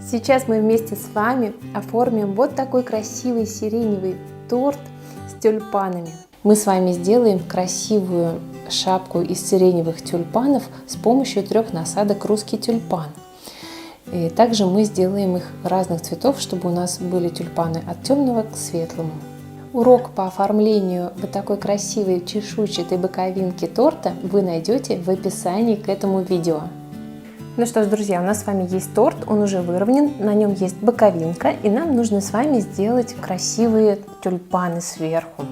Сейчас мы вместе с вами оформим вот такой красивый сиреневый торт с тюльпанами. Мы с вами сделаем красивую шапку из сиреневых тюльпанов с помощью 3 насадок русский тюльпан. И также мы сделаем их разных цветов, чтобы у нас были тюльпаны от темного к светлому. Урок по оформлению вот такой красивой чешуйчатой боковинки торта вы найдете в описании к этому видео. Ну что ж, друзья, у нас с вами есть торт, он уже выровнен, на нем есть боковинка, и нам нужно с вами сделать красивые тюльпаны сверху.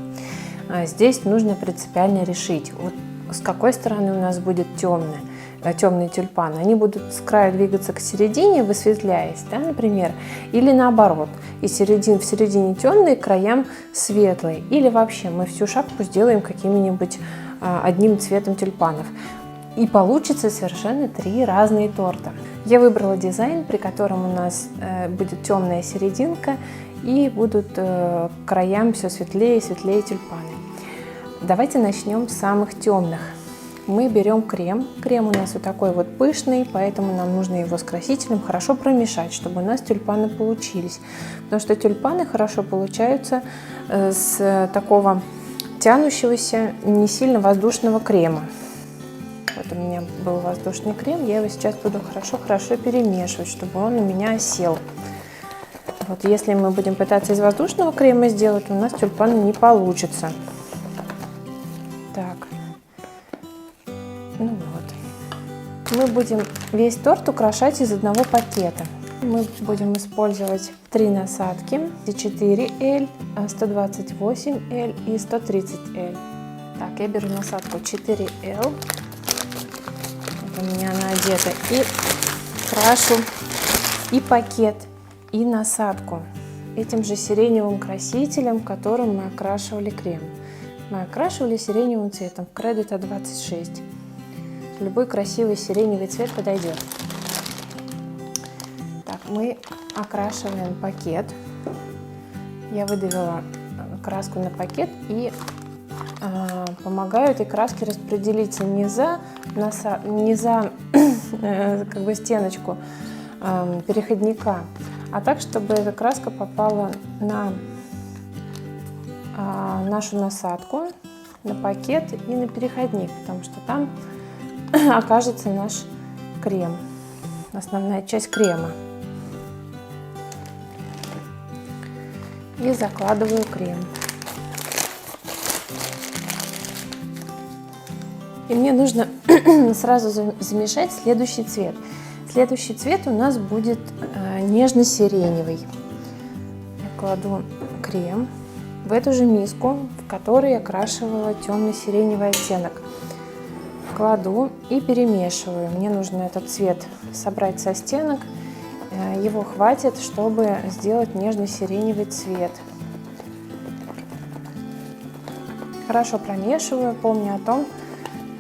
Здесь нужно принципиально решить, вот с какой стороны у нас будет темные тюльпаны. Они будут с краю двигаться к середине, высветляясь, да, например, или наоборот, в середине темные, к краям светлые, или вообще мы всю шапку сделаем каким-нибудь одним цветом тюльпанов. И получится совершенно 3 разные торта. Я выбрала дизайн, при котором у нас будет темная серединка и будут к краям все светлее и светлее тюльпаны. Давайте начнем с самых темных. Мы берем крем. Крем у нас вот такой вот пышный, поэтому нам нужно его с красителем хорошо промешать, чтобы у нас тюльпаны получились. Потому что тюльпаны хорошо получаются с такого тянущегося, не сильно воздушного крема. Вот у меня был воздушный крем, я его сейчас буду хорошо перемешивать, чтобы он у меня осел. Вот если мы будем пытаться из воздушного крема сделать, у нас тюльпаны не получится. Так, ну вот. Мы будем весь торт украшать из одного пакета. Мы будем использовать 3 насадки, 4L, 128L и 130L. Так, я беру насадку 4L. У меня она одета, и крашу и пакет, и насадку этим же сиреневым красителем, которым мы окрашивали крем. Мы окрашивали сиреневым цветом в Credit 26. Любой красивый сиреневый цвет подойдет. Так, мы окрашиваем пакет. Я выдавила краску на пакет и помогаю этой краске распределиться не за как бы стеночку переходника, а так, чтобы эта краска попала на нашу насадку, на пакет и на переходник, потому что там окажется наш крем, основная часть крема. И закладываю крем. И мне нужно сразу замешать следующий цвет. Следующий цвет у нас будет нежно-сиреневый. Я кладу крем в эту же миску, в которой я окрашивала темно-сиреневый оттенок. Кладу и перемешиваю. Мне нужно этот цвет собрать со стенок. Его хватит, чтобы сделать нежно-сиреневый цвет. Хорошо промешиваю, помня о том,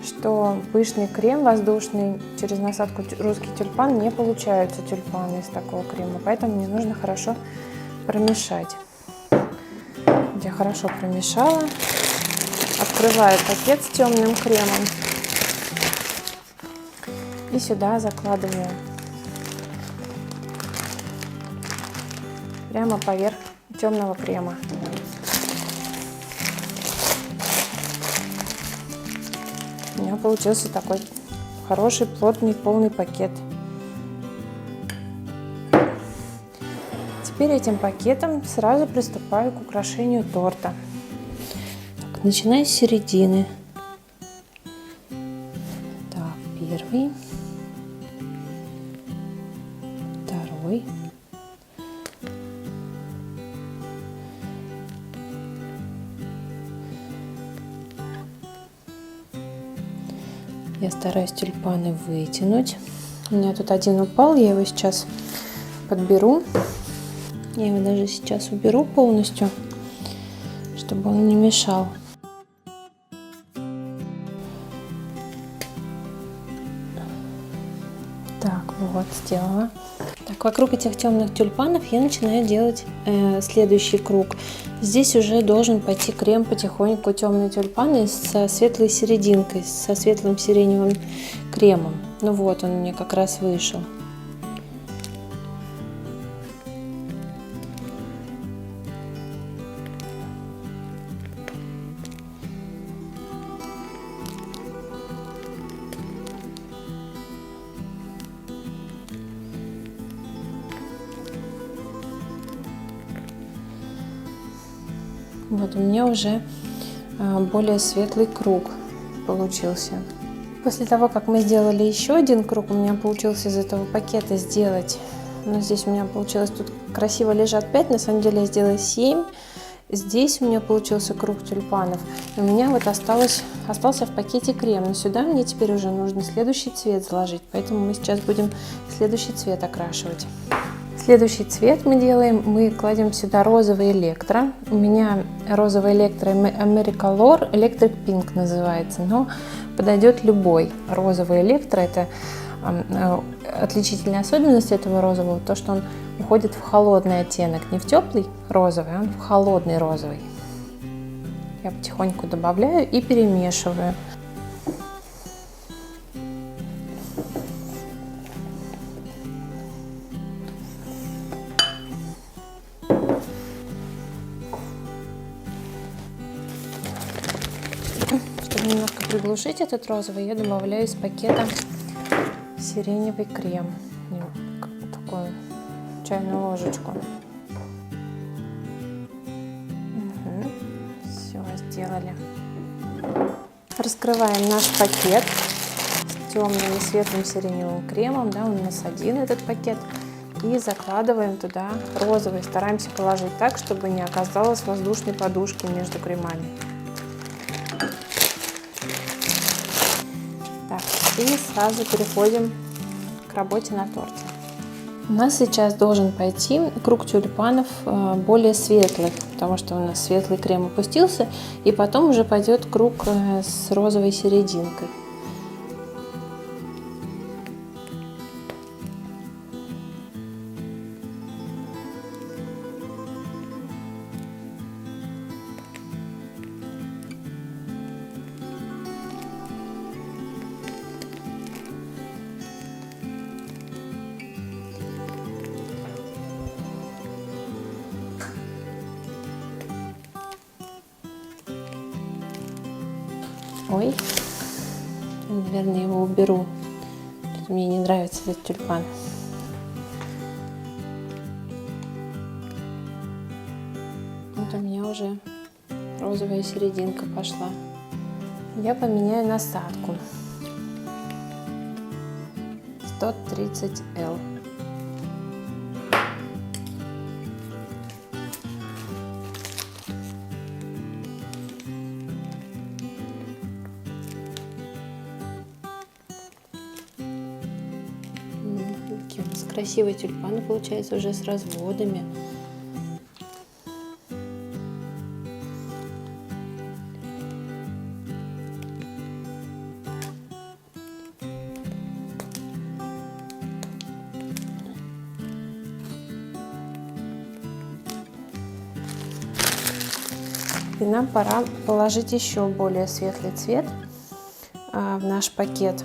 что пышный крем воздушный через насадку русский тюльпан не получаются тюльпаны из такого крема, поэтому мне нужно хорошо промешать. Я хорошо промешала, открываю пакет с темным кремом и сюда закладываю прямо поверх темного крема. У меня получился такой хороший, плотный, полный пакет. Теперь этим пакетом сразу приступаю к украшению торта. Так, начиная с середины. Так, первый, второй. Я стараюсь тюльпаны вытянуть. У меня тут один упал, я его сейчас подберу. Я его даже сейчас уберу полностью, чтобы он не мешал. Так, вот, сделала. Так, вокруг этих темных тюльпанов я начинаю делать следующий круг. Здесь уже должен пойти крем потихоньку, темные тюльпаны со светлой серединкой, со светлым сиреневым кремом. Ну вот, он у меня как раз вышел. Вот у меня уже более светлый круг получился. После того, как мы сделали еще один круг, у меня получилось из этого пакета сделать, ну, здесь у меня получилось, тут красиво лежат 5, на самом деле я сделала 7. Здесь у меня получился круг тюльпанов. И у меня вот остался в пакете крем. Но сюда мне теперь уже нужно следующий цвет заложить. Поэтому мы сейчас будем следующий цвет окрашивать. Следующий цвет мы кладем сюда розовый электро. У меня розовый электро Americolor Electric Pink называется. Но подойдет любой розовый электро. Это отличительная особенность этого розового, то, что он уходит в холодный оттенок, не в теплый розовый, а в холодный розовый. Я потихоньку добавляю и перемешиваю. Чтобы немножко приглушить этот розовый, я добавляю из пакета сиреневый крем, такую чайную ложечку. Все, сделали. Раскрываем наш пакет с темным и светлым сиреневым кремом, да, он у нас один этот пакет, и закладываем туда розовый. Стараемся положить так, чтобы не оказалось воздушной подушки между кремами. Так, и сразу переходим к работе на торте. У нас сейчас должен пойти круг тюльпанов более светлых, потому что у нас светлый крем опустился, и потом уже пойдет круг с розовой серединкой. Ой, наверное, его уберу. Мне не нравится этот тюльпан. Вот у меня уже розовая серединка пошла. Я поменяю насадку. 130L. Такие у нас красивые тюльпаны получаются уже с разводами. И нам пора положить еще более светлый цвет в наш пакет.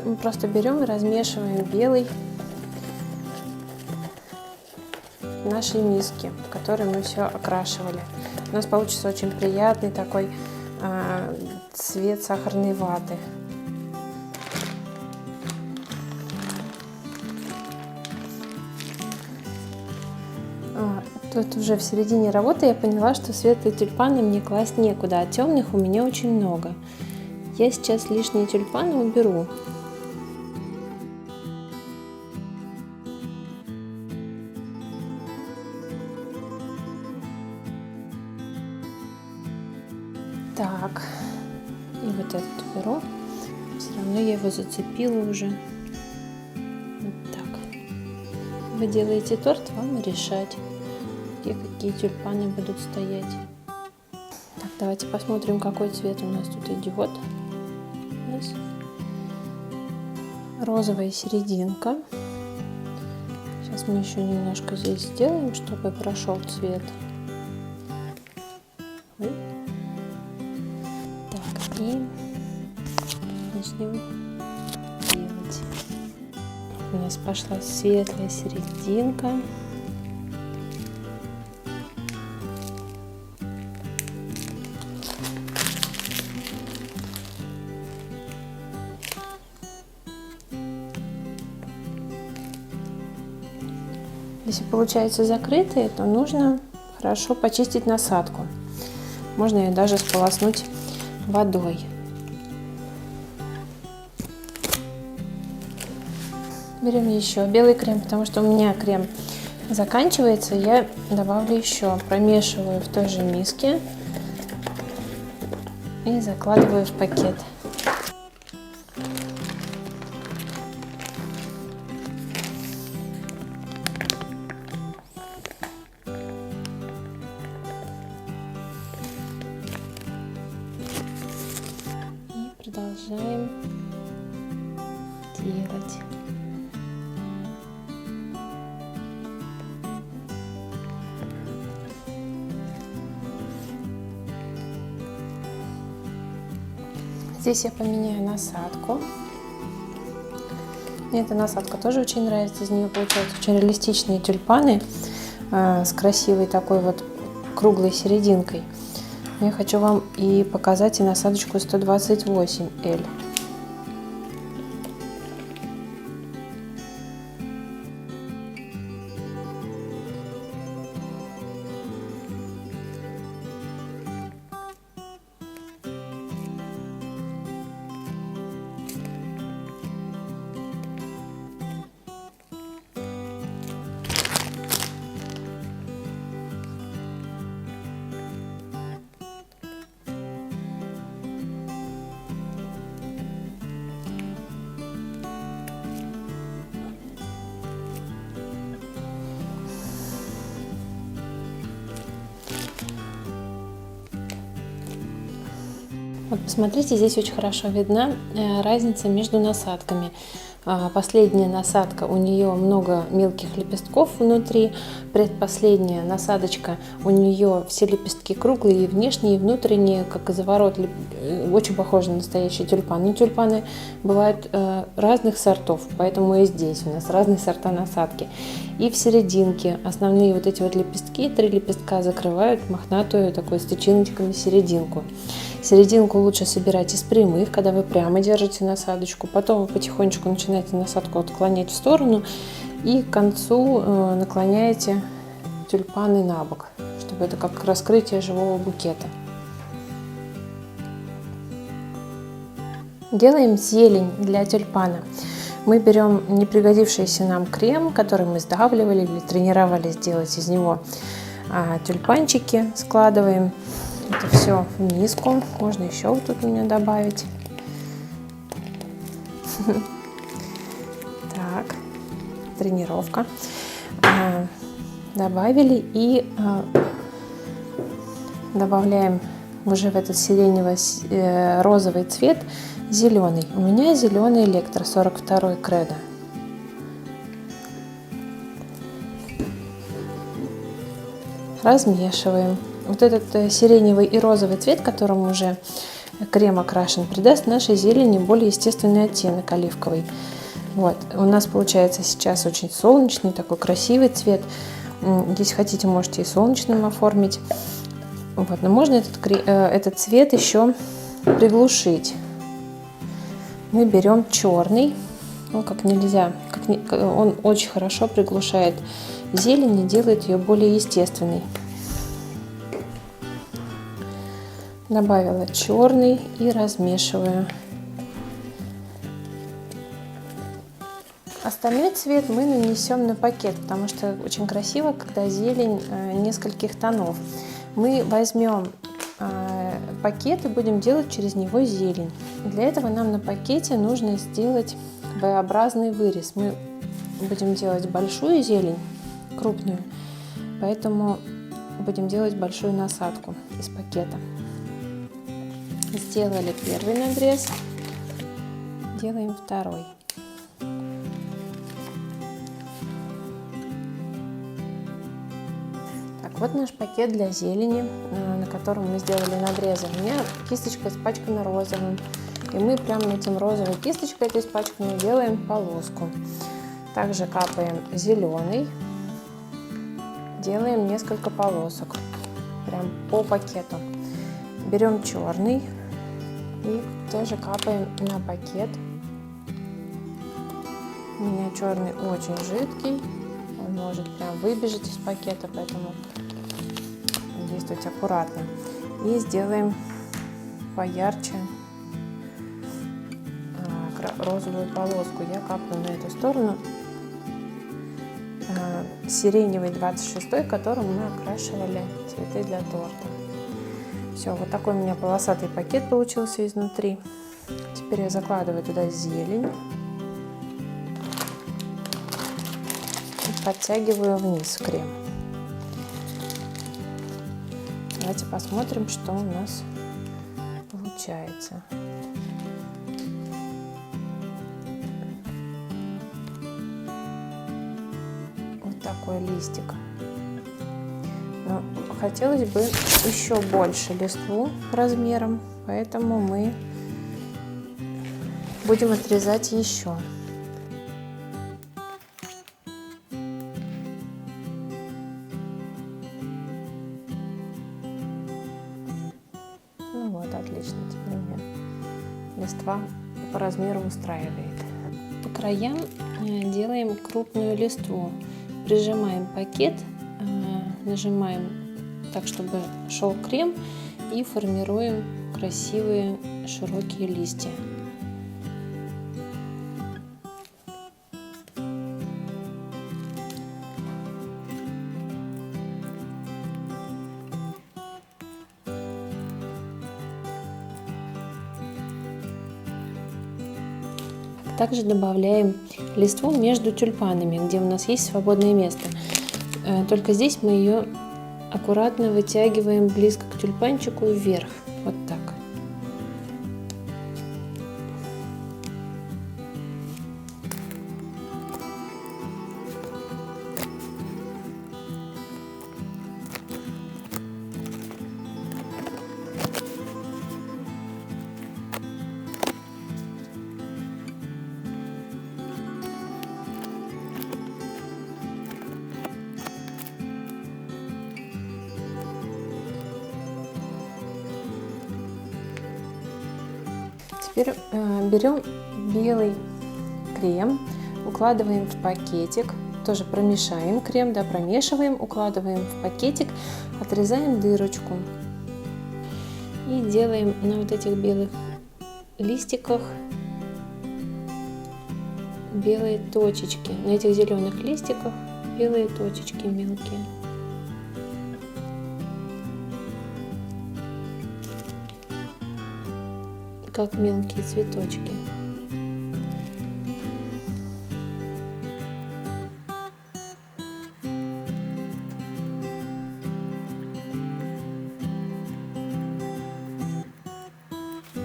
Мы просто берем и размешиваем белый в нашей миске, в которой мы все окрашивали. У нас получится очень приятный такой цвет сахарной ваты. Тут уже в середине работы я поняла, что светлые тюльпаны мне класть некуда, а темных у меня очень много. Я сейчас лишние тюльпаны уберу. Так, и вот этот уберу. Все равно я его зацепила уже. Вот так. Вы делаете торт, вам решать, где какие тюльпаны будут стоять. Так, давайте посмотрим, какой цвет у нас тут идет. Розовая серединка. Сейчас мы еще немножко здесь сделаем, чтобы прошел цвет. Ой. Так, и начнем делать. У нас пошла светлая серединка. Если получается закрытые, то нужно хорошо почистить насадку. Можно ее даже сполоснуть водой. Берем еще белый крем, потому что у меня крем заканчивается. Я добавлю еще, промешиваю в той же миске и закладываю в пакет. И продолжаем делать. Здесь я поменяю насадку. Мне эта насадка тоже очень нравится. Из нее получаются очень реалистичные тюльпаны с красивой такой вот круглой серединкой. Я хочу вам и показать и насадочку 128L. Вот посмотрите, здесь очень хорошо видна разница между насадками. Последняя насадка, у нее много мелких лепестков внутри, предпоследняя насадочка, у нее все лепестки круглые, и внешние, и внутренние, как изоворот, очень похожи на настоящий тюльпан. Но тюльпаны бывают разных сортов, поэтому и здесь у нас разные сорта насадки. И в серединке основные вот эти вот лепестки, 3 лепестка закрывают мохнатую такой с тычиночками серединку. Серединку лучше собирать из прямых, когда вы прямо держите насадочку, потом вы потихонечку начинаете насадку отклонять в сторону и к концу наклоняете тюльпаны на бок, чтобы это как раскрытие живого букета. Делаем зелень для тюльпана. Мы берем не пригодившийся нам крем, который мы сдавливали или тренировались делать из него тюльпанчики, складываем. Это все в миску. Можно еще вот тут у меня добавить. Так, тренировка. Добавили и добавляем уже в этот сиренево-розовый цвет зеленый. У меня зеленый электро 42 кредо. Размешиваем. Вот этот сиреневый и розовый цвет, которым уже крем окрашен, придаст нашей зелени более естественный оттенок оливковый. Вот. У нас получается сейчас очень солнечный, такой красивый цвет. Если хотите, можете и солнечным оформить. Вот. Но можно этот цвет еще приглушить. Мы берем черный. Он как нельзя, он очень хорошо приглушает зелень и делает ее более естественной. Добавила черный и размешиваю. Остальной цвет мы нанесем на пакет, потому что очень красиво, когда зелень нескольких тонов. Мы возьмем пакет и будем делать через него зелень. Для этого нам на пакете нужно сделать V-образный вырез. Мы будем делать большую зелень, крупную, поэтому будем делать большую насадку из пакета. Сделали первый надрез, делаем второй. Так, вот наш пакет для зелени, на котором мы сделали надрезы. У меня кисточка испачкана розовым, и мы прямо этим розовой кисточкой этой испачканной делаем полоску. Также капаем зеленый, делаем несколько полосок, прям по пакету. Берем черный и тоже капаем на пакет. У меня черный очень жидкий, он может прям выбежать из пакета, поэтому действовать аккуратно. И сделаем поярче розовую полоску. Я капну на эту сторону сиреневый 26, которым мы окрашивали цветы для торта. Все, вот такой у меня полосатый пакет получился изнутри. Теперь я закладываю туда зелень и подтягиваю вниз крем. Давайте посмотрим, что у нас получается. Вот такой листик. Но хотелось бы еще больше листву размером, поэтому мы будем отрезать еще. Ну вот, отлично, теперь у меня листва по размеру устраивает. По краям делаем крупную листву, прижимаем пакет, нажимаем так, чтобы шел крем, и формируем красивые широкие листья. Также добавляем листву между тюльпанами, где у нас есть свободное место. Только здесь мы ее аккуратно вытягиваем близко к тюльпанчику вверх. Вот так. Теперь берем белый крем, укладываем в пакетик, тоже промешаем крем, да, промешиваем, укладываем в пакетик, отрезаем дырочку и делаем на вот этих белых листиках белые точечки, на этих зеленых листиках белые точечки мелкие. Как мелкие цветочки.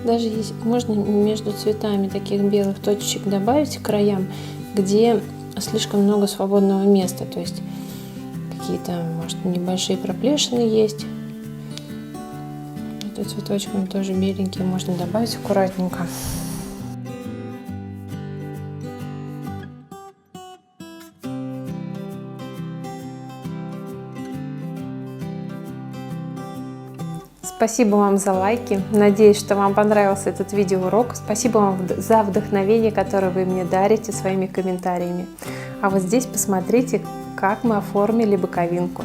Даже есть, можно между цветами таких белых точечек добавить к краям, где слишком много свободного места, то есть какие-то, может, небольшие проплешины есть. Цветочками тоже беленькие можно добавить аккуратненько. Спасибо вам за лайки. Надеюсь, что вам понравился этот видеоурок. Спасибо вам за вдохновение, которое вы мне дарите своими комментариями. А вот здесь посмотрите, как мы оформили боковинку.